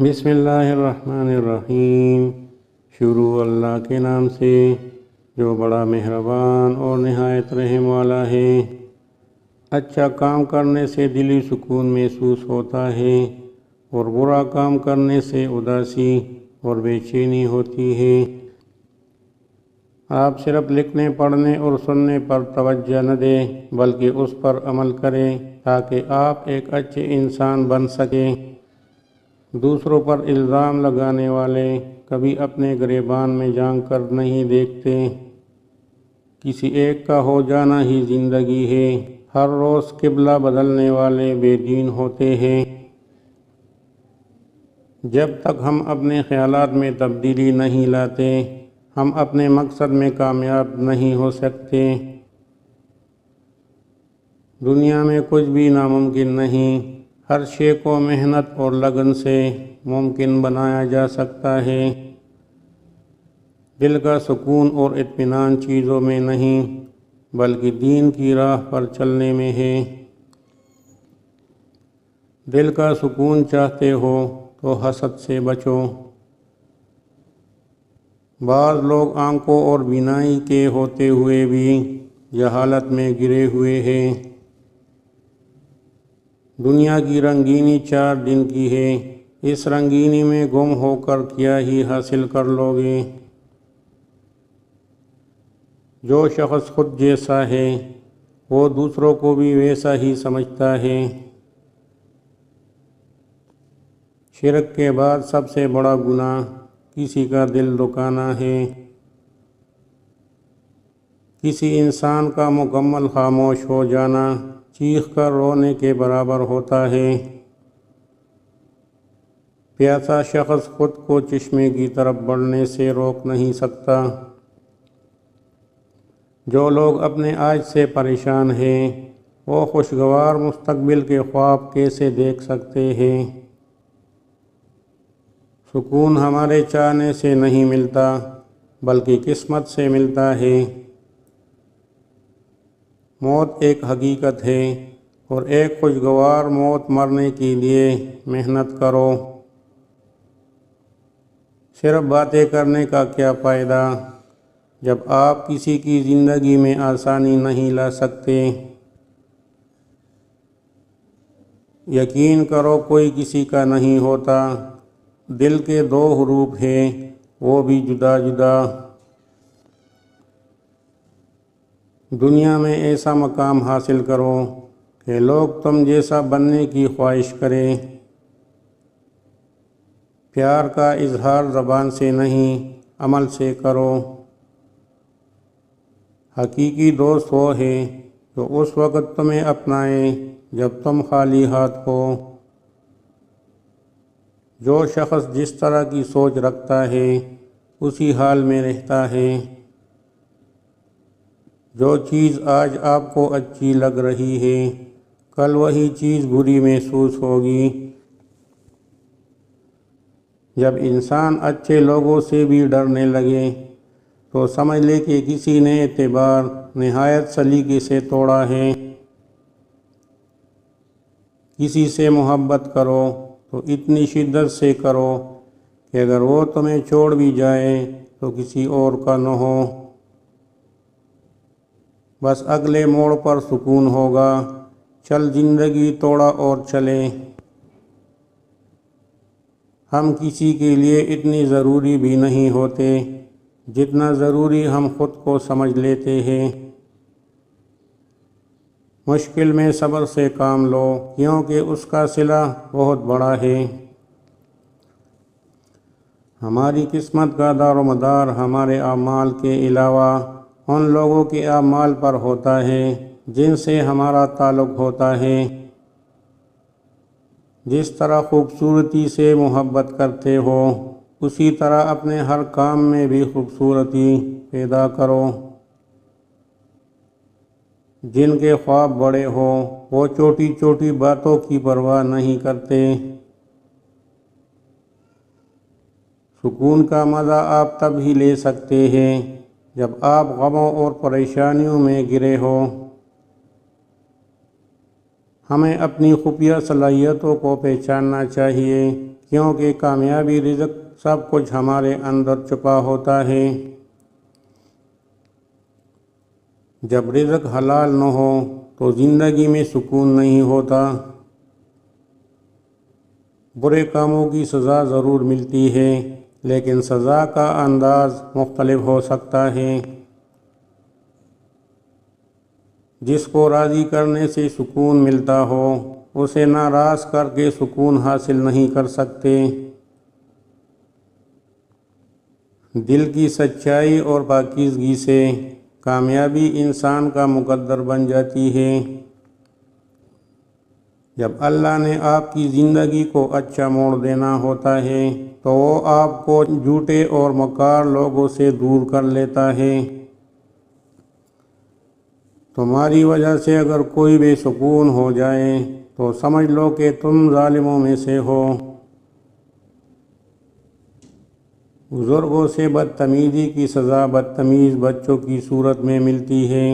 بسم اللہ الرحمن الرحیم۔ شروع اللہ کے نام سے جو بڑا مہربان اور نہایت رحم والا ہے۔ اچھا کام کرنے سے دلی سکون محسوس ہوتا ہے اور برا کام کرنے سے اداسی اور بے چینی ہوتی ہے۔ آپ صرف لکھنے پڑھنے اور سننے پر توجہ نہ دیں بلکہ اس پر عمل کریں تاکہ آپ ایک اچھے انسان بن سکیں۔ دوسروں پر الزام لگانے والے کبھی اپنے گریبان میں جھانک کر نہیں دیکھتے۔ کسی ایک کا ہو جانا ہی زندگی ہے۔ ہر روز قبلہ بدلنے والے بے دین ہوتے ہیں۔ جب تک ہم اپنے خیالات میں تبدیلی نہیں لاتے ہم اپنے مقصد میں کامیاب نہیں ہو سکتے۔ دنیا میں کچھ بھی ناممکن نہیں۔ ہر شے کو محنت اور لگن سے ممکن بنایا جا سکتا ہے۔ دل کا سکون اور اطمینان چیزوں میں نہیں بلکہ دین کی راہ پر چلنے میں ہے۔ دل کا سکون چاہتے ہو تو حسد سے بچو۔ بعض لوگ آنکھوں اور بینائی کے ہوتے ہوئے بھی جہالت میں گرے ہوئے ہیں۔ دنیا کی رنگینی 4 دن کی ہے۔ اس رنگینی میں گم ہو کر کیا ہی حاصل کر لوگے۔ جو شخص خود جیسا ہے وہ دوسروں کو بھی ویسا ہی سمجھتا ہے۔ شرک کے بعد سب سے بڑا گناہ کسی کا دل دکھانا ہے۔ کسی انسان کا مکمل خاموش ہو جانا چیخ کر رونے کے برابر ہوتا ہے۔ پیاسا شخص خود کو چشمے کی طرف بڑھنے سے روک نہیں سکتا۔ جو لوگ اپنے آج سے پریشان ہیں وہ خوشگوار مستقبل کے خواب کیسے دیکھ سکتے ہیں؟ سکون ہمارے چاہنے سے نہیں ملتا بلکہ قسمت سے ملتا ہے۔ موت ایک حقیقت ہے اور ایک خوشگوار موت مرنے کے لیے محنت کرو۔ صرف باتیں کرنے کا کیا فائدہ جب آپ کسی کی زندگی میں آسانی نہیں لا سکتے؟ یقین کرو کوئی کسی کا نہیں ہوتا۔ دل کے 2 حروف ہیں وہ بھی جدا جدا۔ دنیا میں ایسا مقام حاصل کرو کہ لوگ تم جیسا بننے کی خواہش کریں۔ پیار کا اظہار زبان سے نہیں عمل سے کرو۔ حقیقی دوست وہ ہے جو اس وقت تمہیں اپنائے جب تم خالی ہاتھ ہو۔ جو شخص جس طرح کی سوچ رکھتا ہے اسی حال میں رہتا ہے۔ جو چیز آج آپ کو اچھی لگ رہی ہے کل وہی چیز بری محسوس ہوگی۔ جب انسان اچھے لوگوں سے بھی ڈرنے لگے تو سمجھ لے کہ کسی نے اعتبار نہایت سلیقے سے توڑا ہے۔ کسی سے محبت کرو تو اتنی شدت سے کرو کہ اگر وہ تمہیں چھوڑ بھی جائے تو کسی اور کا نہ ہو۔ بس اگلے موڑ پر سکون ہوگا۔ چل زندگی توڑا اور چلے۔ ہم کسی کے لیے اتنی ضروری بھی نہیں ہوتے جتنا ضروری ہم خود کو سمجھ لیتے ہیں۔ مشکل میں صبر سے کام لو کیونکہ اس کا صلہ بہت بڑا ہے۔ ہماری قسمت کا دار و مدار ہمارے اعمال کے علاوہ ان لوگوں کے اعمال پر ہوتا ہے جن سے ہمارا تعلق ہوتا ہے۔ جس طرح خوبصورتی سے محبت کرتے ہو اسی طرح اپنے ہر کام میں بھی خوبصورتی پیدا کرو۔ جن کے خواب بڑے ہو وہ چھوٹی چھوٹی باتوں کی پرواہ نہیں کرتے۔ سکون کا مزہ آپ تب ہی لے سکتے ہیں جب آپ غموں اور پریشانیوں میں گرے ہو۔ ہمیں اپنی خفیہ صلاحیتوں کو پہچاننا چاہیے کیونکہ کامیابی رزق سب کچھ ہمارے اندر چھپا ہوتا ہے۔ جب رزق حلال نہ ہو تو زندگی میں سکون نہیں ہوتا۔ برے کاموں کی سزا ضرور ملتی ہے، لیکن سزا کا انداز مختلف ہو سکتا ہے۔ جس کو راضی کرنے سے سکون ملتا ہو، اسے ناراض کر کے سکون حاصل نہیں کر سکتے۔ دل کی سچائی اور پاکیزگی سے کامیابی انسان کا مقدر بن جاتی ہے۔ جب اللہ نے آپ کی زندگی کو اچھا موڑ دینا ہوتا ہے تو وہ آپ کو جھوٹے اور مکار لوگوں سے دور کر لیتا ہے۔ تمہاری وجہ سے اگر کوئی بے سکون ہو جائے تو سمجھ لو کہ تم ظالموں میں سے ہو۔ بزرگوں سے بدتمیزی کی سزا بدتمیز بچوں کی صورت میں ملتی ہے۔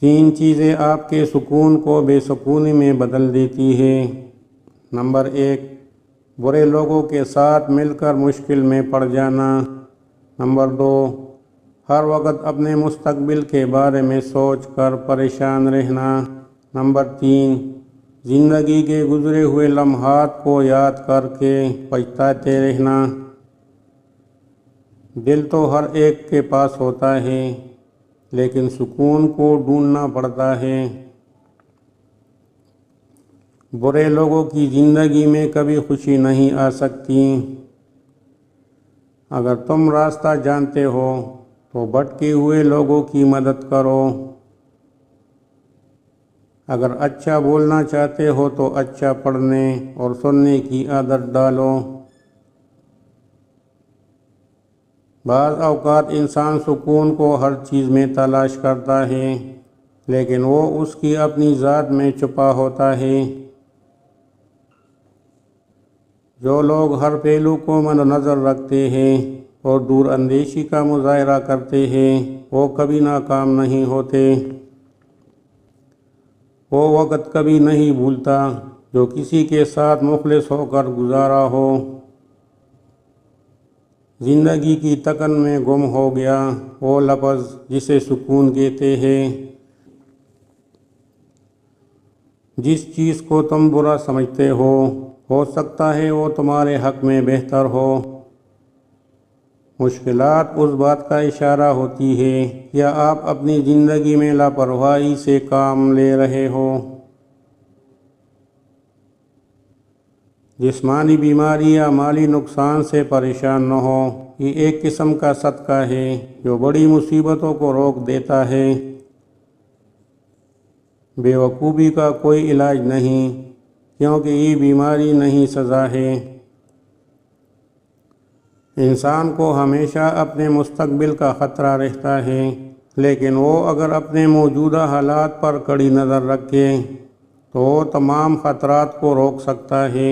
3 چیزیں آپ کے سکون کو بے سکونی میں بدل دیتی ہے۔ نمبر 1، برے لوگوں کے ساتھ مل کر مشکل میں پڑ جانا۔ نمبر 2، ہر وقت اپنے مستقبل کے بارے میں سوچ کر پریشان رہنا۔ نمبر 3، زندگی کے گزرے ہوئے لمحات کو یاد کر کے پچھتاتے رہنا۔ دل تو ہر ایک کے پاس ہوتا ہے، لیکن سکون کو ڈھونڈنا پڑتا ہے۔ برے لوگوں کی زندگی میں کبھی خوشی نہیں آ سکتی۔ اگر تم راستہ جانتے ہو تو بھٹکے ہوئے لوگوں کی مدد کرو۔ اگر اچھا بولنا چاہتے ہو تو اچھا پڑھنے اور سننے کی عادت ڈالو۔ بعض اوقات انسان سکون کو ہر چیز میں تلاش کرتا ہے، لیکن وہ اس کی اپنی ذات میں چھپا ہوتا ہے۔ جو لوگ ہر پہلو کو مد نظر رکھتے ہیں اور دور اندیشی کا مظاہرہ کرتے ہیں، وہ کبھی ناکام نہیں ہوتے۔ وہ وقت کبھی نہیں بھولتا جو کسی کے ساتھ مخلص ہو کر گزارا ہو۔ زندگی کی تکن میں گم ہو گیا وہ لفظ جسے سکون کہتے ہیں۔ جس چیز کو تم برا سمجھتے ہو سکتا ہے وہ تمہارے حق میں بہتر ہو۔ مشکلات اس بات کا اشارہ ہوتی ہے کیا آپ اپنی زندگی میں لاپرواہی سے کام لے رہے ہو۔ جسمانی بیماری یا مالی نقصان سے پریشان نہ ہو، یہ ایک قسم کا صدقہ ہے جو بڑی مصیبتوں کو روک دیتا ہے۔ بے وقوفی کا کوئی علاج نہیں، کیونکہ یہ بیماری نہیں سزا ہے۔ انسان کو ہمیشہ اپنے مستقبل کا خطرہ رہتا ہے، لیکن وہ اگر اپنے موجودہ حالات پر کڑی نظر رکھے تو وہ تمام خطرات کو روک سکتا ہے۔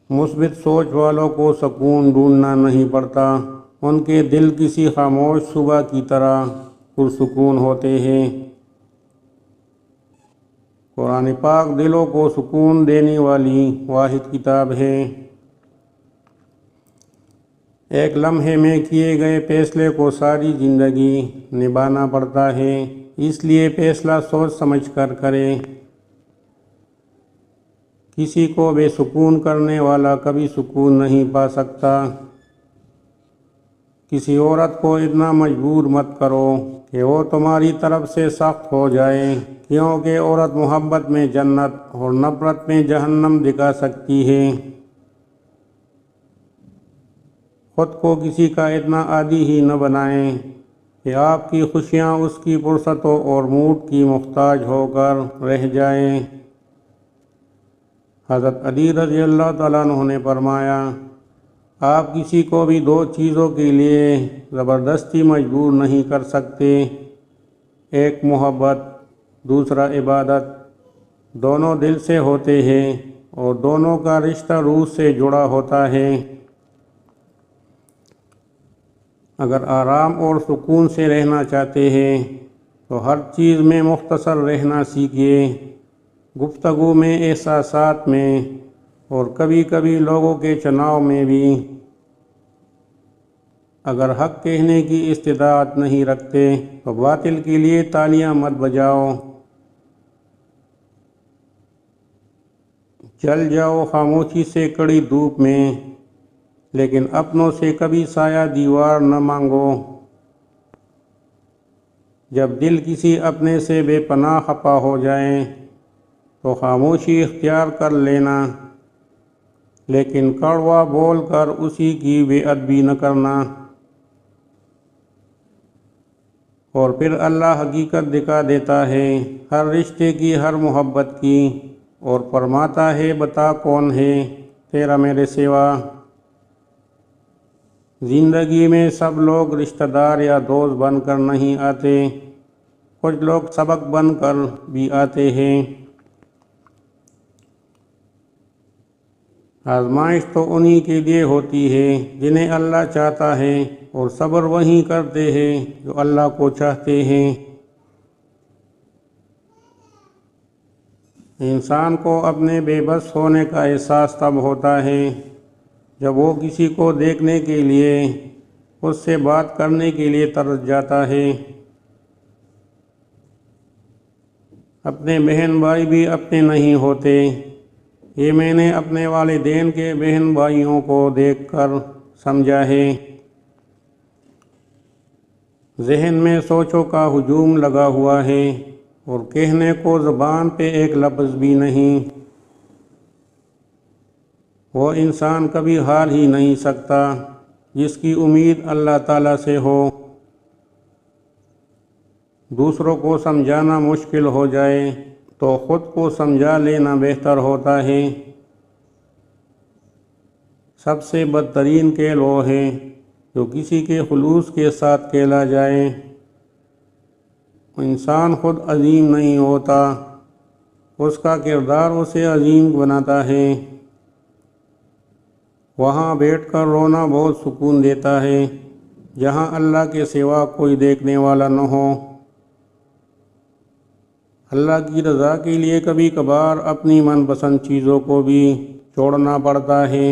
مثبت سوچ والوں کو سکون ڈھونڈنا نہیں پڑتا، ان کے دل کسی خاموش صبح کی طرح پرسکون ہوتے ہیں۔ قرآن پاک دلوں کو سکون دینے والی واحد کتاب ہے۔ ایک لمحے میں کیے گئے فیصلے کو ساری زندگی نبھانا پڑتا ہے، اس لیے فیصلہ سوچ سمجھ کر کریں۔ کسی کو بے سکون کرنے والا کبھی سکون نہیں پا سکتا۔ کسی عورت کو اتنا مجبور مت کرو کہ وہ تمہاری طرف سے سخت ہو جائے، کیونکہ عورت محبت میں جنت اور نفرت میں جہنم دکھا سکتی ہے۔ خود کو کسی کا اتنا عادی ہی نہ بنائیں کہ آپ کی خوشیاں اس کی فرصتوں اور موڈ کی محتاج ہو کر رہ جائیں۔ حضرت علی رضی اللہ تعالیٰ عنہ نے فرمایا، آپ کسی کو بھی 2 چیزوں کے لیے زبردستی مجبور نہیں کر سکتے، ایک محبت، دوسرا عبادت۔ دونوں دل سے ہوتے ہیں اور دونوں کا رشتہ روح سے جڑا ہوتا ہے۔ اگر آرام اور سکون سے رہنا چاہتے ہیں تو ہر چیز میں مختصر رہنا سیکھیے۔ گفتگو میں، احساسات میں اور کبھی کبھی لوگوں کے چناؤ میں بھی اگر حق کہنے کی استطاعت نہیں رکھتے تو باطل کے لیے تالیاں مت بجاؤ، چل جاؤ خاموشی سے کڑی دھوپ میں، لیکن اپنوں سے کبھی سایہ دیوار نہ مانگو۔ جب دل کسی اپنے سے بے پناہ خفا ہو جائے تو خاموشی اختیار کر لینا، لیکن کڑوا بول کر اسی کی بے ادبی نہ کرنا۔ اور پھر اللہ حقیقت دکھا دیتا ہے ہر رشتے کی، ہر محبت کی، اور فرماتا ہے بتا کون ہے تیرا میرے سوا۔ زندگی میں سب لوگ رشتہ دار یا دوست بن کر نہیں آتے، کچھ لوگ سبق بن کر بھی آتے ہیں۔ آزمائش تو انہی کے لیے ہوتی ہے جنہیں اللہ چاہتا ہے، اور صبر وہی کرتے ہیں جو اللہ کو چاہتے ہیں۔ انسان کو اپنے بے بس ہونے کا احساس تب ہوتا ہے جب وہ کسی کو دیکھنے کے لیے، اس سے بات کرنے کے لیے ترس جاتا ہے۔ اپنے بہن بھائی بھی اپنے نہیں ہوتے، یہ میں نے اپنے والدین کے بہن بھائیوں کو دیکھ کر سمجھا ہے۔ ذہن میں سوچوں کا ہجوم لگا ہوا ہے اور کہنے کو زبان پہ ایک لفظ بھی نہیں۔ وہ انسان کبھی حال ہی نہیں سکتا جس کی امید اللہ تعالیٰ سے ہو۔ دوسروں کو سمجھانا مشکل ہو جائے تو خود کو سمجھا لینا بہتر ہوتا ہے۔ سب سے بدترین کھیل وہ ہے جو کسی کے خلوص کے ساتھ کھیلا جائے۔ انسان خود عظیم نہیں ہوتا، اس کا کردار اسے عظیم بناتا ہے۔ وہاں بیٹھ کر رونا بہت سکون دیتا ہے جہاں اللہ کے سوا کوئی دیکھنے والا نہ ہو۔ اللہ کی رضا کے لیے کبھی کبھار اپنی من پسند چیزوں کو بھی چھوڑنا پڑتا ہے۔